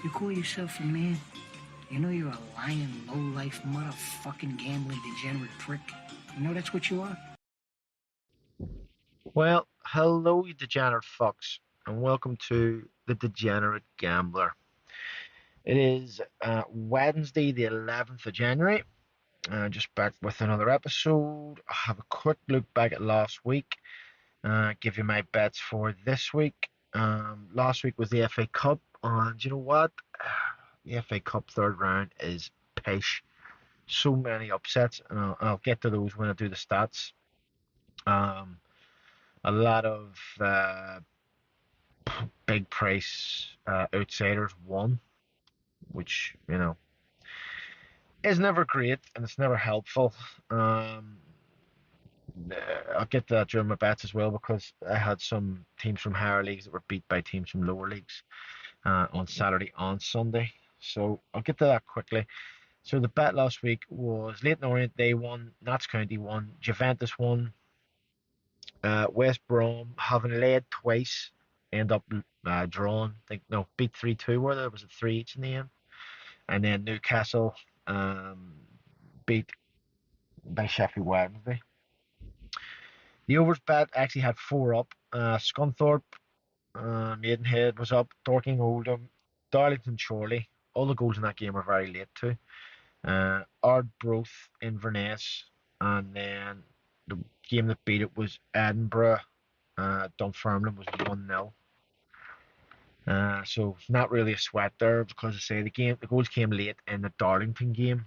You call yourself a man? You know you're a lying, low-life, motherfucking gambling degenerate prick. You know that's what you are? Well, hello, you degenerate fucks, and welcome to the Degenerate Gambler. It is Wednesday, the 11th of January. Just back with another episode. I have a quick look back at last week. Give you my bets for this week. Last week was the FA Cup, and you know what? The FA Cup third round is pish. So many upsets, and I'll get to those when I do the stats. Um, a lot of big price outsiders won, which is never great and it's never helpful. I'll get to that during my bets as well because I had some teams from higher leagues that were beat by teams from lower leagues on Saturday and Sunday. So I'll get to that quickly. So the bet last week was Leyton Orient, they won, Notts County won, Juventus won, West Brom having led twice, end up drawn. I think no, beat 3-2 were there? Was it 3 each in the end? And then Newcastle beat by Sheffield Wednesday. The overs bet actually had four up. Scunthorpe, Maidenhead was up. Dorking Oldham, Darlington Chorley. All the goals in that game were very late too. Ardbroth Inverness, and then the game that beat it was Edinburgh. Dunfermline was 1-0. So not really a sweat there because I say the goals came late in the Darlington game,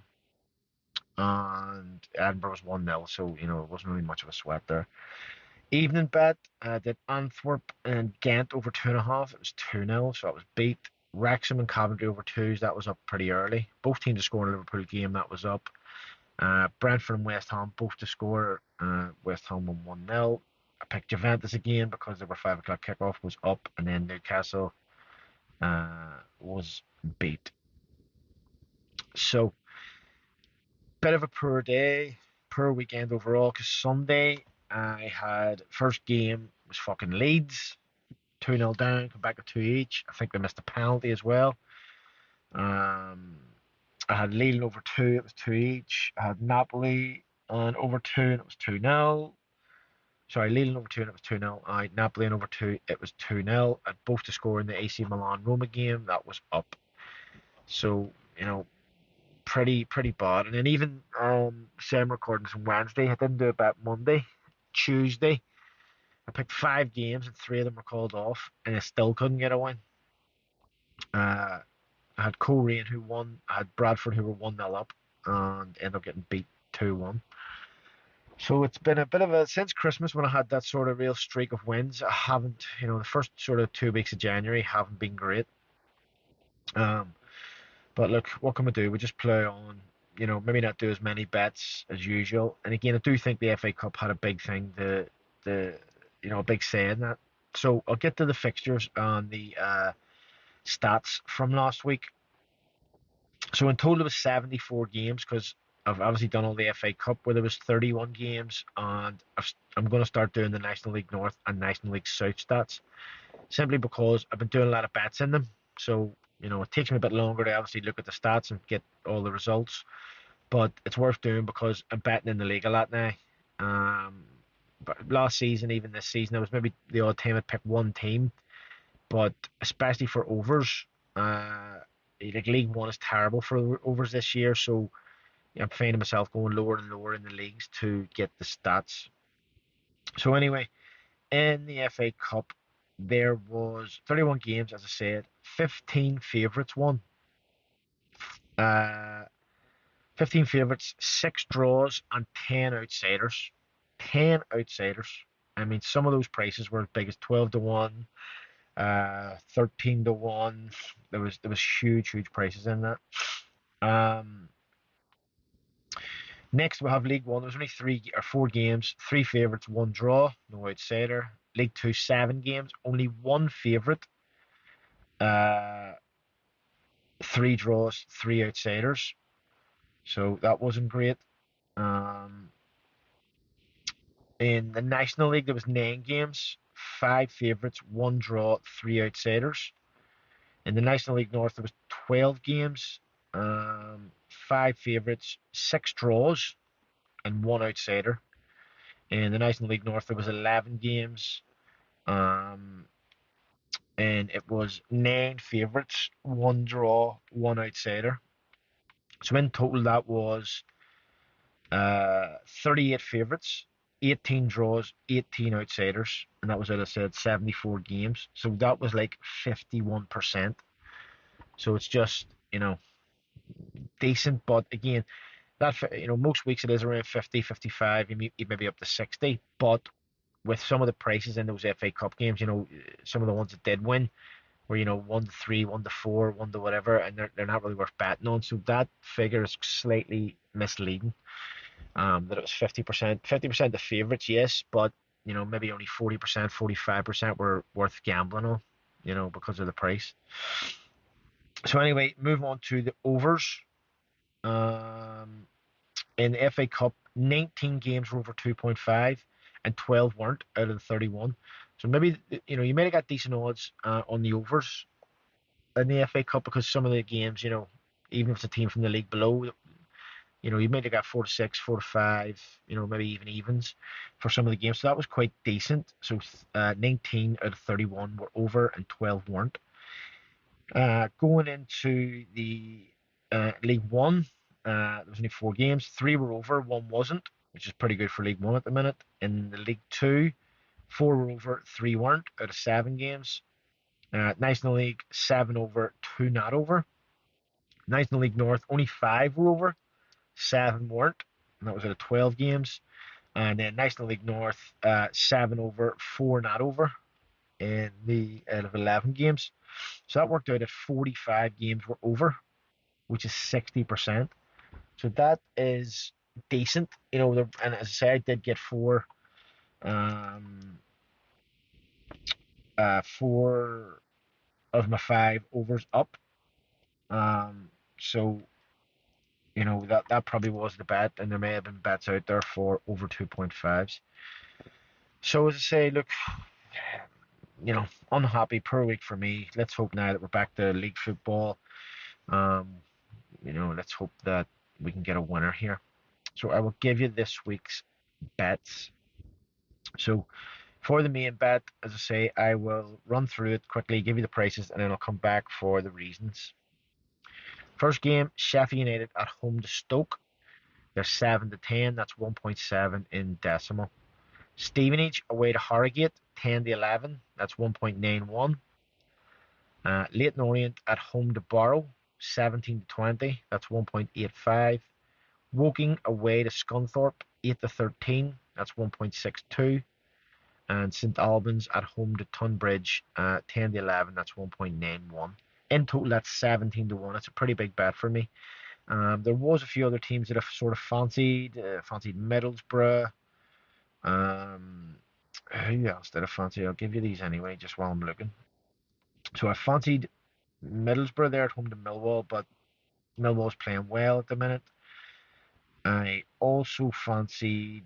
and Edinburgh was 1-0, so it wasn't really much of a sweat there. Evening bet did Antwerp and Ghent over 2.5. It was 2-0, so it was beat. Wrexham and Coventry over twos, that was up pretty early. Both teams to score in a Liverpool game, that was up. Brentford and West Ham both to score. West Ham won 1-0. I picked Juventus again because they were 5 o'clock kickoff, was up, and then Newcastle was beat. So, bit of a poor day, poor weekend overall. Because Sunday I had first game was fucking Leeds, 2-0 down, come back to two each. I think they missed a penalty as well. I had Lille over two, it was two each. I had Napoli on over two, and it was 2-0. Sorry, Lille over two, and it was 2-0. I had Napoli on over two, it was 2-0. I had both to score in the AC Milan Roma game, that was up. So, pretty bad. And then even same recordings on Wednesday. I didn't do it back Monday, Tuesday. I picked five games and three of them were called off, and I still couldn't get a win. I had Coleraine who won. I had Bradford who were 1-0 up and ended up getting beat 2-1. So it's been a bit of a since Christmas when I had that sort of real streak of wins. I haven't, the first sort of 2 weeks of January haven't been great. Um, But look, what can we do? We just play on. Maybe not do as many bets as usual. And again, I do think the FA Cup had a big thing, a big say in that. So I'll get to the fixtures and the stats from last week. So in total, it was 74 games because I've obviously done all the FA Cup where there was 31 games, and I'm going to start doing the National League North and National League South stats simply because I've been doing a lot of bets in them. So it takes me a bit longer to obviously look at the stats and get all the results, but it's worth doing because I'm betting in the league a lot now. But last season, even this season, I was maybe the odd time I'd pick one team, but especially for overs, like League One is terrible for overs this year, so I'm finding myself going lower and lower in the leagues to get the stats. So anyway, in the FA Cup, there was 31 games, as I said, 15 favourites won. Uh, 15 favourites, 6 draws, and 10 outsiders. 10 outsiders. I mean, some of those prices were as big as 12 to 1, 13 to 1. There was huge prices in that. Um, Next we have League One. There was only 3 or 4 games, 3 favourites, 1 draw, no outsider. League Two, 7 games, only 1 favourite, uh, 3 draws, 3 outsiders. So that wasn't great. Um, in the National League, there was 9 games, 5 favourites, 1 draw, 3 outsiders. In the National League North, there was 12 games, 5 favourites, 6 draws, and 1 outsider. In the National League North, there was 11 games, um, and it was 9 favourites, 1 draw, 1 outsider. So in total, that was 38 favourites, 18 draws, 18 outsiders, and that was, as I said, 74 games. So that was like 51%. So it's just, decent, but again, that most weeks it is around 50, 55, maybe up to 60. But with some of the prices in those FA Cup games, some of the ones that did win were 1-3, 1-4, 1 to whatever, and they're not really worth betting on. So that figure is slightly misleading. That it was 50%, 50% the favourites, yes, but maybe only 40%, 45% were worth gambling on, because of the price. So anyway, move on to the overs. In the FA Cup, 19 games were over 2.5 and 12 weren't out of the 31. So maybe, you might have got decent odds on the overs in the FA Cup because some of the games, even if it's a team from the league below, you might have got 4-6, 4-5, maybe even evens for some of the games. So that was quite decent. So 19 out of 31 were over and 12 weren't. Going into the League One, there was only 4 games. 3 were over, 1 wasn't, which is pretty good for League One at the minute. In the League Two, 4 were over, 3 weren't out of 7 games. National League, 7 over, 2 not over. National League North, only 5 were over, 7 weren't, and that was out of 12 games. And then National League North, 7 over, 4 not over in the out of 11 games. So that worked out at 45 games were over, which is 60%. So that is decent. And as I say, I did get 4 of my 5 overs up. So that probably was the bet, and there may have been bets out there for over 2.5s. So as I say, look, unhappy per week for me. Let's hope now that we're back to league football. Let's hope that we can get a winner here. So I will give you this week's bets. So for the main bet, as I say, I will run through it quickly, give you the prices, and then I'll come back for the reasons. First game, Sheffield United at home to Stoke. They're 7-10. That's 1.7 in decimal. Stevenage away to Harrogate, 10-11. That's 1.91. Leyton Orient at home to Barrow, 17-20. That's 1.85. Woking away to Scunthorpe, 8-13. That's 1.62. And St Albans at home to Tunbridge, 10-11. That's 1.91. In total, that's 17-1. That's a pretty big bet for me. There was a few other teams that I've sort of fancied Middlesbrough. Who else did I fancy? I'll give you these anyway, just while I'm looking. So I fancied Middlesbrough there at home to Millwall, but Millwall's playing well at the minute. I also fancied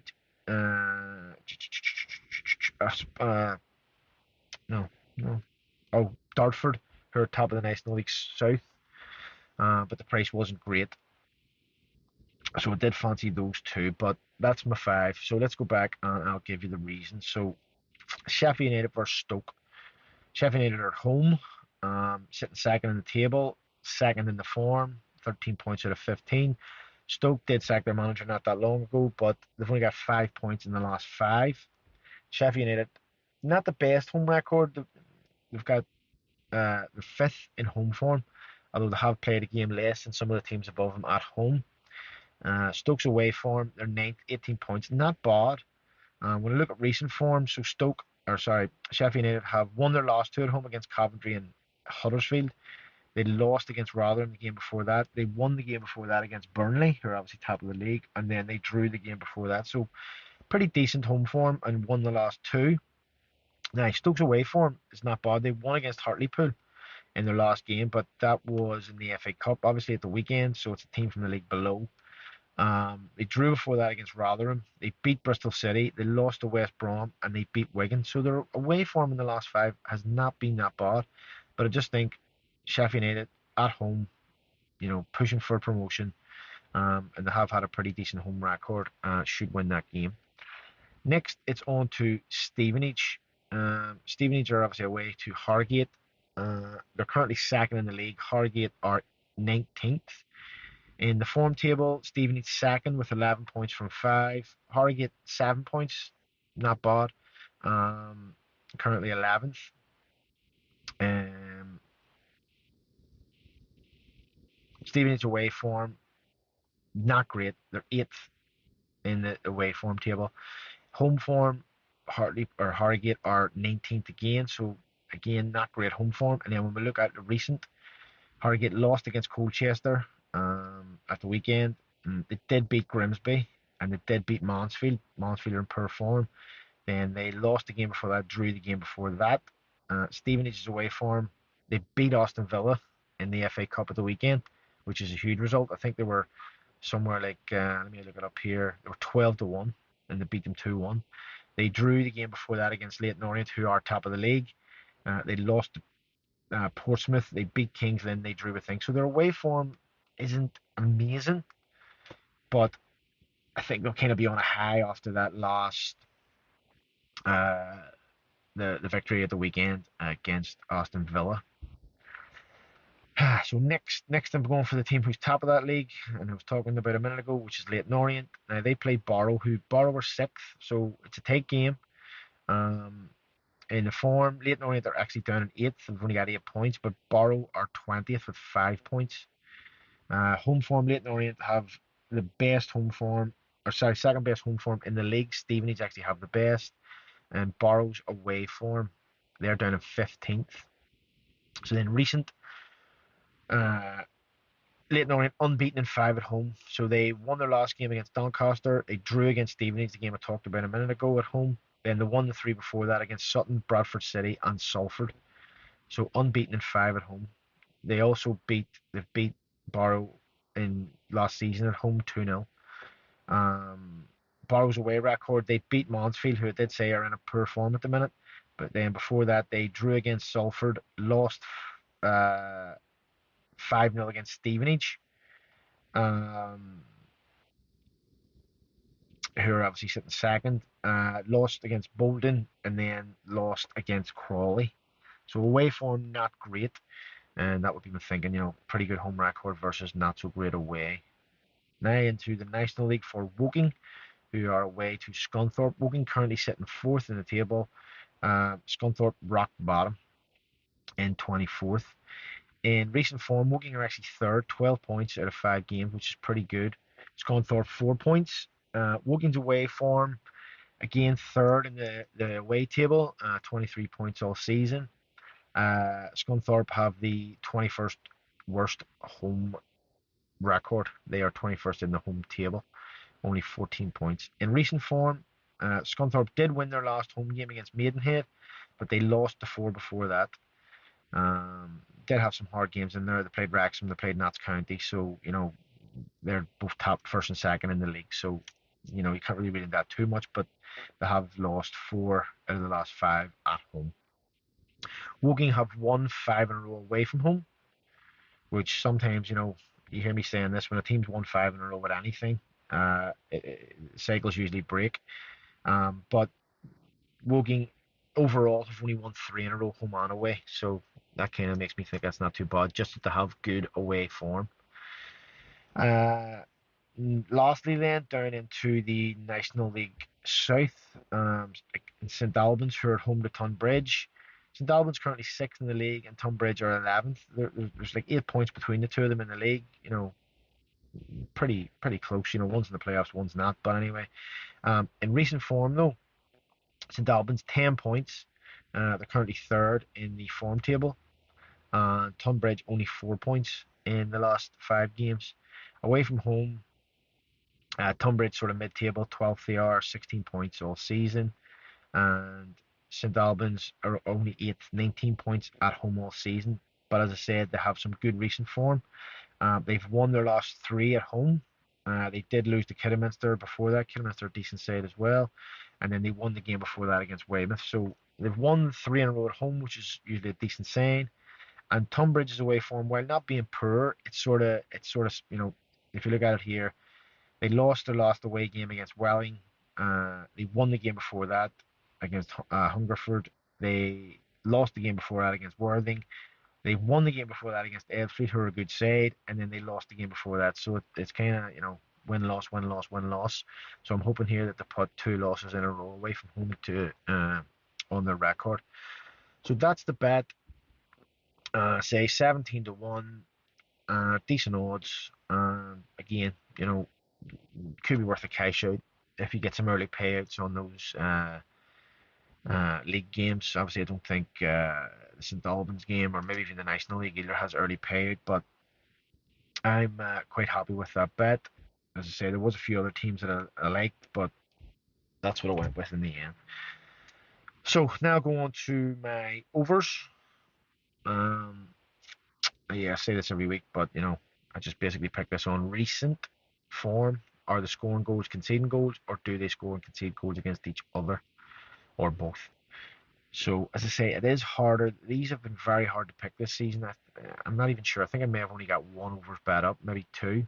Dartford, who are top of the National League South, but the price wasn't great. So I did fancy those 2, but that's my 5. So let's go back and I'll give you the reasons. So Sheffield United versus Stoke. Sheffield United are at home, sitting second in the table, second in the form, 13 points out of 15. Stoke did sack their manager not that long ago, but they've only got 5 points in the last 5. Sheffield United, not the best home record. They've got the 5th in home form, although they have played a game less than some of the teams above them at home. Stoke's away form, they're 9th, 18 points, not bad. When I look at recent form, so Sheffield United have won their last 2 at home against Coventry and Huddersfield. They lost against Rotherham the game before that. They won the game before that against Burnley, who are obviously top of the league, and then they drew the game before that. So pretty decent home form and won the last 2. Now, Stoke's away form is not bad. They won against Hartlepool in their last game, but that was in the FA Cup, obviously at the weekend, so it's a team from the league below. They drew before that against Rotherham. They beat Bristol City. They lost to West Brom, and they beat Wigan. So their away form in the last 5 has not been that bad. But I just think Sheffield United at home, pushing for promotion, and they have had a pretty decent home record. Should win that game. Next, it's on to Stevenage. Stevenage are obviously away to Harrogate. They're currently second in the league. Harrogate are 19th. In the form table, Stevenage second with 11 points from 5. Harrogate 7 points, not bad. Currently 11th. Stevenage away form, not great. They're 8th in the away form table. Home form, Harrogate are 19th again, so again, not great home form. And then when we look at the recent, Harrogate lost against Colchester at the weekend. And they did beat Grimsby and they did beat Mansfield. Mansfield are in poor form. Then they lost the game before that, drew the game before that. Stevenage is away form. They beat Aston Villa in the FA Cup at the weekend, which is a huge result. I think they were somewhere like, let me look it up here. They were 12-1 and they beat them 2-1. They drew the game before that against Leyton Orient, who are top of the league. They lost to Portsmouth. They beat Kings Lynn. They drew with things. So their away form isn't amazing, but I think they'll kind of be on a high after that last the victory at the weekend against Aston Villa. So next I'm going for the team who's top of that league, and I was talking about a minute ago, which is Leyton Orient. Now they play Barrow, who Barrow are 6th, so it's a tight game. In the form, Leyton Orient are actually down in 8th. They've only got 8 points, but Barrow are 20th with 5 points. Home form, Leyton Orient have the best home form, second best home form in the league. Stevenage actually have the best, and Barrow's away form, they're down in 15th. So then recent, Leyton Orient unbeaten in 5 at home. So they won their last game against Doncaster. They drew against Stevenage, the game I talked about a minute ago, at home. Then they won the 3 before that against Sutton, Bradford City, and Salford. So unbeaten in 5 at home. They've beat Barrow in last season at home 2-0. Barrow's away record, they beat Mansfield, who I did say are in a poor form at the minute. But then before that, they drew against Salford, lost 5-0 against Stevenage, who are obviously sitting second. Lost against Bolton, and then lost against Crawley. So away form, not great. And that would be me thinking, pretty good home record versus not so great away. Now into the National League for Woking, who are away to Scunthorpe. Woking currently sitting 4th in the table. Scunthorpe rock bottom in 24th. In recent form, Woking are actually 3rd, 12 points out of 5 games, which is pretty good. Scunthorpe 4 points. Woking's away form, again 3rd in the away table, 23 points all season. Scunthorpe have the 21st worst home record. They are 21st in the home table, only 14 points. In recent form, Scunthorpe did win their last home game against Maidenhead, but they lost the 4 before that. Did have some hard games in there. They played Wrexham, they played Notts County, so they're both top 1st and 2nd in the league. So you can't really read into that too much, but they have lost 4 out of the last 5 at home. Woking have won 5 in a row away from home, which sometimes, you hear me saying this, when a team's won 5 in a row with anything, cycles usually break. But Woking overall have only won 3 in a row home and away, so that kind of makes me think that's not too bad, just to have good away form. Lastly then, down into the National League South, St Albans, who are at home to Tunbridge. St Albans currently 6th in the league, and Tunbridge are 11th. There's like 8 points between the two of them in the league. Pretty close. One's in the playoffs, one's not. But anyway, in recent form though, St Albans 10 points. They're currently 3rd in the form table. Tunbridge only 4 points in the last 5 games. Away from home, Tunbridge sort of mid-table, 12th they are, 16 points all season. And St Albans are only 8th, 19 points at home all season. But as I said, they have some good recent form. They've won their last 3 at home. They did lose to Kidderminster before that. Kidderminster a decent side as well. And then they won the game before that against Weymouth. So they've won 3 in a row at home, which is usually a decent sign. And Tunbridge's away form, while not being poor, it's sort of if you look at it here, they lost their last away game against Welling. They won the game before that against Hungerford. They lost the game before that against Worthing. They won the game before that against Eldfleet, who are a good side, and then they lost the game before that. So it's kind of, win loss, win loss, win loss. So I'm hoping here that they put 2 losses in a row away from home to on their record. So that's the bet. Say 17-1, decent odds. Again, could be worth a cash out if you get some early payouts on those league games. Obviously, I don't think the St Albans game or maybe even the National League either has early payout, but I'm quite happy with that bet. As I say, there was a few other teams that I liked, but that's what I went with in the end. So now go on to my overs. Yeah, I say this every week, but I just basically pick this on recent form. Are they scoring goals, conceding goals, or do they score and concede goals against each other, or both? So, as I say, it is harder. These have been very hard to pick this season. I'm not even sure. I think I may have only got one overs bet up, maybe 2.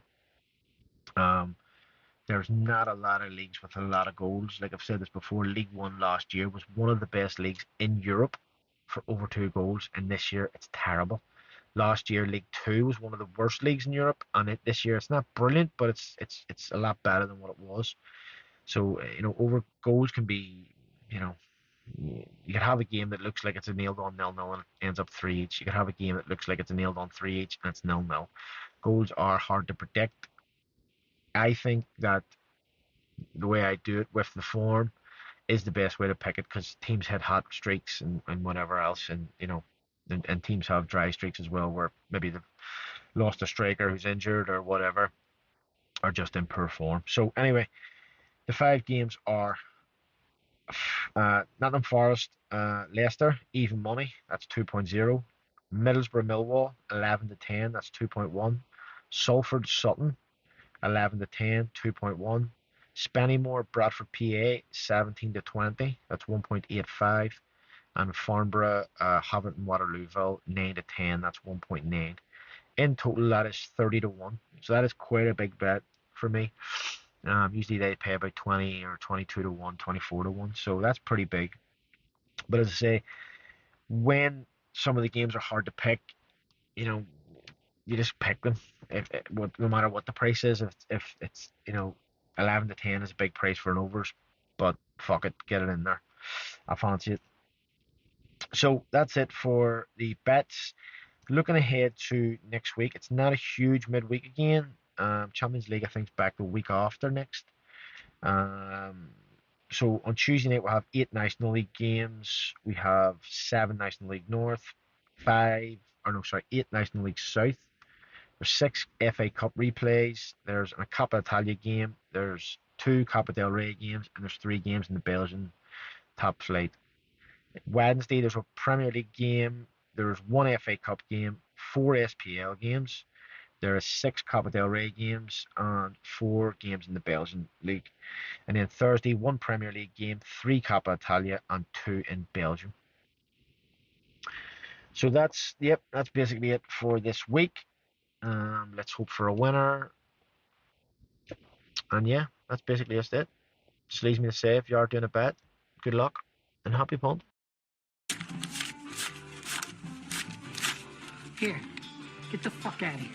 There's not a lot of leagues with a lot of goals. Like I've said this before, League One last year was one of the best leagues in Europe for over 2 goals, and this year it's terrible. Last year, League Two was one of the worst leagues in Europe, and this year it's not brilliant, but it's a lot better than what it was. So over goals can be, you know, you could have a game that looks like it's a nailed on 0-0 and it ends up 3 each. You could have a game that looks like it's a nailed on 3 each and it's 0-0. Goals are hard to predict. I think that the way I do it with the form is the best way to pick it because teams had hot streaks and whatever else, and and teams have dry streaks as well, where maybe they've lost a striker who's injured or whatever, or just in poor form. So anyway, the 5 games are Nottingham Forest, Leicester, even money, that's 2.0. Middlesbrough Millwall, 11-10, that's 2.1. Salford Sutton, 11-10, 2.1. Spennymoor Bradford PA, 17-20, that's 1.85. And Farnborough Havant and Waterlooville, 9-10, that's 1.9. In total, that is 30-1. So that is quite a big bet for me. Usually they pay about 20 or 22-1, 24-1. So that's pretty big. But as I say, when some of the games are hard to pick, you just pick them. No matter what the price is, if it's 11-10 is a big price for an overs, but fuck it, get it in there. I fancy it. So that's it for the bets. Looking ahead to next week, it's not a huge midweek again. Champions League, I think, is back the week after next. So on Tuesday night, we'll have 8 National League games. We have 7 National League North, 8 National League South. There's 6 FA Cup replays. There's a Coppa Italia game. There's 2 Copa del Rey games, and there's 3 games in the Belgian top flight. Wednesday, there's a Premier League game. There's 1 FA Cup game, 4 SPL games. There are 6 Copa del Rey games and 4 games in the Belgian League. And then Thursday, 1 Premier League game, 3 Coppa Italia, and 2 in Belgium. So that's basically it for this week. Let's hope for a winner. And yeah, that's basically just it. Just leaves me to say, if you are doing a bet, good luck and happy punt. Here, get the fuck out of here.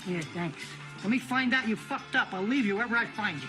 Yeah, thanks. Let me find out you fucked up. I'll leave you wherever I find you.